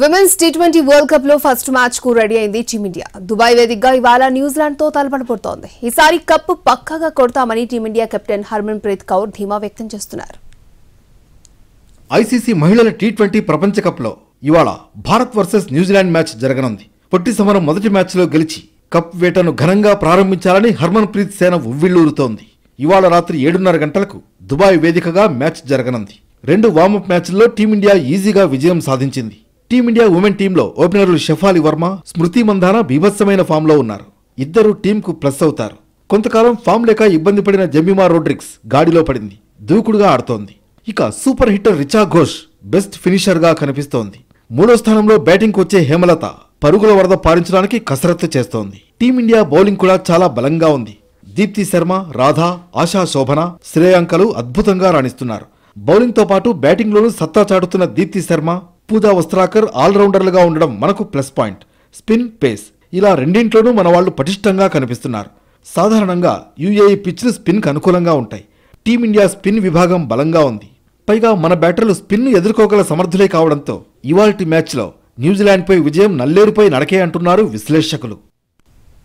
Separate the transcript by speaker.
Speaker 1: Women's T20 world cup లో first match కు ready అయింది టీమిండియా. దుబాయ్ వేదికగా ఇవాళ న్యూజిలాండ్ తో తలపడబోతోంది. ఈసారి కప్ పక్కగా కొడతామని టీమిండియా కెప్టెన్ హర్మన్ప్రీత్ కౌర్ ధీమా వ్యక్తం చేస్తున్నారు.
Speaker 2: ఐసీసీ మహిళల టీ20 ప్రపంచ కప్ లో ఇవాళ భారత్ వర్సెస్ న్యూజిలాండ్ మ్యాచ్ జరగనుంది. పొట్టి సమరం మొదటి మ్యాచ్ లో గెలిచి కప్ వేటను ఘనంగా ప్రారంభించాలని హర్మన్ప్రీత్ సేన ఉవ్విళ్లూరుతోంది. ఇవాళ రాత్రి 7:30 గంటలకు దుబాయ్ వేదికగా మ్యాచ్ జరగనుంది. 2 వార్మప్ మ్యాచ్ల్లో టీమిండియా ఈజీగా విజయం సాధించింది. టీమిండియా ఉమెన్ టీంలో ఓపెనర్లు షెఫాలి వర్మ, స్మృతి మంధాన బీభత్సమైన ఫామ్లో ఉన్నారు. ఇద్దరు టీంకు ప్లస్ అవుతారు. కొంతకాలం ఫామ్ లేక ఇబ్బంది పడిన జెమిమా రోడ్రిగ్స్ గాడిలో పడింది. దూకుడుగా ఆడుతోంది. ఇక super hitter Richa Ghosh best ఫినిషర్గా కనిపిస్తోంది. 3వ స్థానంలో బ్యాటింగ్కు వచ్చే హేమలత పరుగుల వరద పారించడానికి కసరత్తు చేస్తోంది. టీమిండియా బౌలింగ్ కూడా చాలా బలంగా ఉంది. దీప్తి శర్మ, రాధా, ఆశా శోభన, శ్రేయాంకలు అద్భుతంగా రాణిస్తున్నారు. బౌలింగ్తో పాటు బ్యాటింగ్లోనూ సత్తా చాటుతున్న దీప్తి శర్మ, పూజా వస్త్రాకర్ ఆల్రౌండర్లుగా ఉండడం మనకు ప్లస్ పాయింట్. స్పిన్, పేస్ ఇలా రెండింట్లోనూ మన వాళ్లు పటిష్టంగా కనిపిస్తున్నారు. సాధారణంగా యూఏఈ పిచ్లు స్పిన్కు అనుకూలంగా ఉంటాయి. టీమిండియా స్పిన్ విభాగం బలంగా ఉంది. పైగా మన బ్యాటర్లు స్పిన్ను ఎదుర్కోగల సమర్థులే కావడంతో ఇవాల్టి మ్యాచ్లో న్యూజిలాండ్పై విజయం నల్లేరుపై నడకే అంటున్నారు విశ్లేషకులు.